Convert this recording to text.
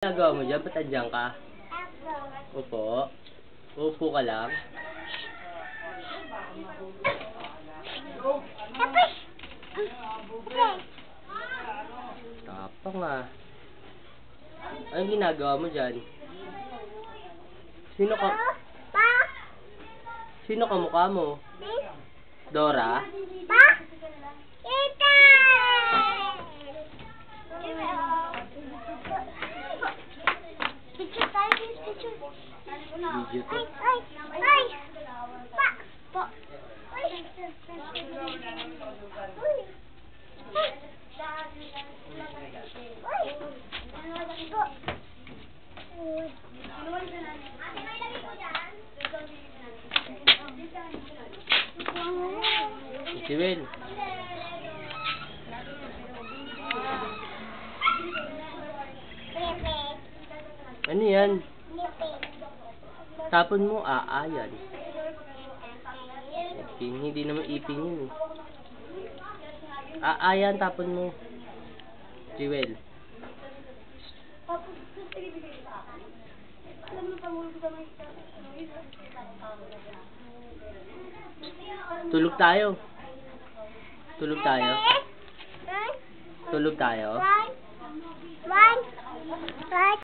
Ginagawa mo dyan? Ba't andyan ka? Upo. Upo ka lang. Tapang ah. Anong ginagawa mo dyan? Sino ka mukha mo? Dora? Video to. Si Will. Ano yan? Tapon mo, yan. Ipin, hindi naman ipin yun. Yan, tapon mo. Jewel. Tulog tayo. Tulog tayo. Tulog tayo.